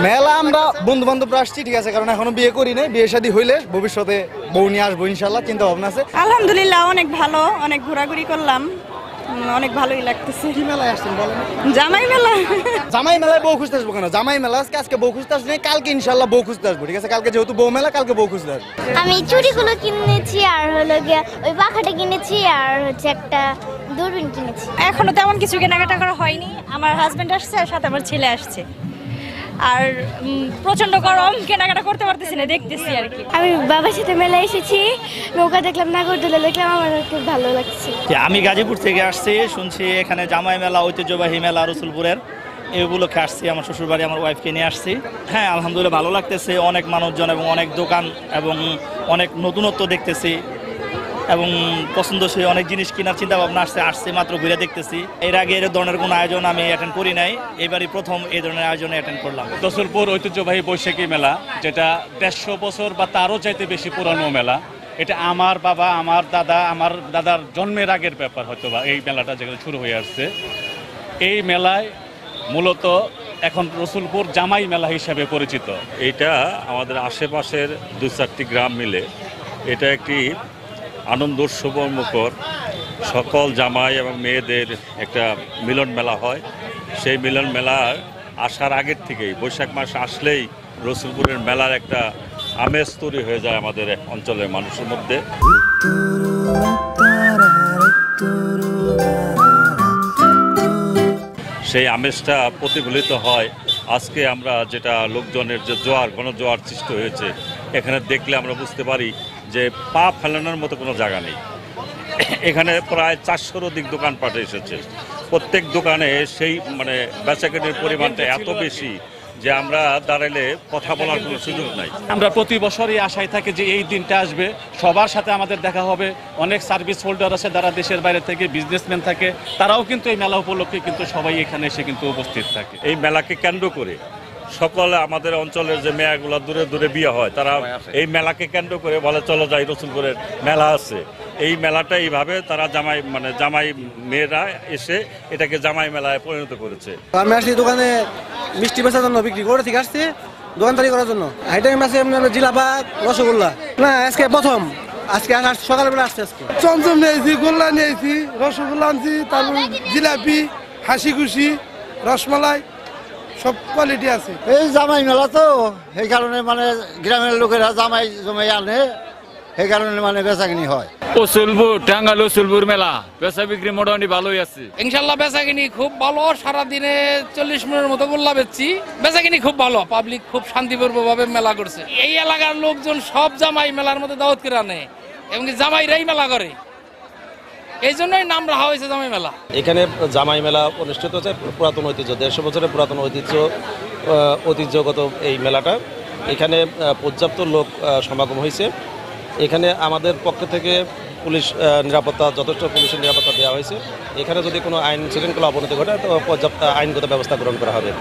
মেলা আমরা বন্ধু বান্ধবরা আসছি, ঠিক আছে, কারণ এখনো বিয়ে করি নাই। বিয়ে শাদী হইলে ভবিষ্যতে বউ নিয়ে আসবো ইনশাল্লাহ, চিন্তা ভাবনা আছে। আলহামদুলিল্লাহ অনেক ভালো, অনেক ঘোরাঘুরি করলাম, অনেক ভালোই লাগতেছে। কি মেলায় আসছেন বলেন? জামাই মেলা। জামাই মেলায় বউ খুঁজতে আসবো কেন? জামাই মেলা আজকে বউ খুঁজতে আসবো, কালকে ইনশাল্লাহ বউ খুঁজতে আসবো, ঠিক আছে? কালকে যেহেতু বউ মেলা, কালকে বউ খুঁজতে আসবো। আমি চুড়িগুলো কিনেছি, আর হলো গিয়া ওই পাখাটা কিনেছি, আর হচ্ছে একটা দূরবীন কিনেছি। এখনো তেমন কিছু কেনাকাটা করা হয়নি। আমার হাজবেন্ড আসছে আর সাথে আমার ছেলে আসছে, আর প্রচন্ড গরম, কেনাকাটা করতে পারতেছি না, দেখতেছি আর কি। আমি বাবার সাথে মেলায় এসেছি, নৌকা দেখলাম, নাগরদোলা দেখলাম, আমার খুব ভালো লাগছে। আমি গাজীপুর থেকে আসছি, শুনছি এখানে জামাই মেলা, ঐতিহ্যবাহী মেলা রসুলপুরের, এই উপলক্ষে আসছি। আমার শ্বশুরবাড়ি, আমার ওয়াইফকে নিয়ে আসছি। হ্যাঁ, আলহামদুলিল্লাহ ভালো লাগতেছে। অনেক মানুষজন এবং অনেক দোকান এবং অনেক নতুনত্ব দেখতেছি এবং পছন্দসই অনেক জিনিস কেনার চিন্তা ভাবনা আসছে মাত্র ঘুরে দেখতেছি। এর আগে এর ধরনের কোনো আয়োজন আমি অ্যাটেন্ড করি নাই, এবারই প্রথম এই ধরনের আয়োজনে অ্যাটেন্ড করলাম। রসুলপুর ঐতিহ্যবাহী বৈশাখী মেলা, যেটা 150 বছর বা তারও চাইতে বেশি পুরানো মেলা। এটা আমার বাবা, আমার দাদার জন্মের আগের ব্যাপার হয়তো বা এই মেলাটা যেখানে শুরু হয়ে আসছে। এই মেলায় মূলত এখন রসুলপুর জামাই মেলা হিসাবে পরিচিত। এটা আমাদের আশেপাশের 2-4টি গ্রাম মিলে এটা একটি আনন্দোৎসবমুখর সকল জামাই এবং মেয়েদের একটা মিলন মেলা হয়। সেই মিলন মেলার আসার আগের থেকেই, বৈশাখ মাস আসলেই রসুলপুরের মেলার একটা আমেজ তৈরি হয়ে যায় আমাদের অঞ্চলের মানুষের মধ্যে। সেই আমেজটা প্রতিফলিত হয় আজকে আমরা যেটা লোকজনের যে গণজোয়ার সৃষ্টি হয়েছে, এখানে দেখলে আমরা বুঝতে পারি যে পা ফেলানোর মতো কোনো জায়গা নেই। এখানে প্রায় 400-র অধিক দোকানপাট এসেছে। প্রত্যেক দোকানে সেই বেচাকেনির পরিমাণটা এত বেশি যে আমরা দাঁড়াইলে কথা বলার কোনো সুযোগ নাই। আমরা প্রতি বছরই আশায় থাকি যে এই দিনটা আসবে, সবার সাথে আমাদের দেখা হবে। অনেক সার্ভিস হোল্ডার আছে, যারা দেশের বাইরে থেকে বিজনেসম্যান থাকে, তারাও কিন্তু এই মেলা উপলক্ষে কিন্তু সবাই এখানে এসে কিন্তু উপস্থিত থাকে। এই মেলাকে কেন্দ্র করে সকলে আমাদের অঞ্চলের যে মেয়েগুলো দূরে দূরে বিয়ে হয়, তারা এই মেলাকে কেন্দ্র করে বলে চলো যাই, রসুলপুরের মেলা আছে। এই মেলাটা এইভাবে তারা জামাই মেয়েরা এসে এটাকে জামাই মেলায় পরিণত করেছে। আমি আসছি দোকানে মিষ্টি বেচার জন্য, বিক্রি করে ঠিক আসছি দোকানদারি করার জন্য। আইটেম আছে জিলাপাত, রসগোল্লা। না, আজকে প্রথম, আজকে সকালবেলা আসছে। আজকে চমচম নিয়েছি, গোল্লা নিয়েছি, রসগোল্লা আনছি, তারপর জিলাপি, হাসি খুশি, রসমালাই, সব কোয়ালিটি আছে। এই জামাই মেলা তো, এই কারণে গ্রামের লোকেরা জামাই জমাই আনে, এই কারণে বেচাকিনি হয়। রসুলপুর, টাঙ্গাইল রসুলপুর মেলা বেচা বিক্রি মোটামুটি ভালোই আছে ইনশাল্লাহ। বেচাকিনি খুব ভালো, সারাদিনে 40 মিনিটের মতো গোল্লা বেচছি। বেচাকিনি খুব ভালো, পাবলিক খুব শান্তিপূর্ণ ভাবে মেলা করছে। এই এলাকার লোকজন সব জামাই মেলার মধ্যে দাওয়াত করে আনে এবং জামাইরাই মেলা করে, এই জন্যই নাম রাখা হয়েছে জামাই মেলা। এখানে জামাই মেলা অনুষ্ঠিত হচ্ছে, পুরাতন ঐতিহ্য, 150 বছরের পুরাতন ঐতিহ্যগত এই মেলাটা। এখানে পর্যাপ্ত লোক সমাগম হয়েছে। এখানে আমাদের পক্ষ থেকে পুলিশ নিরাপত্তা, যথেষ্ট পুলিশের নিরাপত্তা দেওয়া হয়েছে। এখানে যদি কোনো আইন শৃঙ্খলা অবনতি ঘটে তো পর্যাপ্ত আইনগত ব্যবস্থা গ্রহণ করা হবে।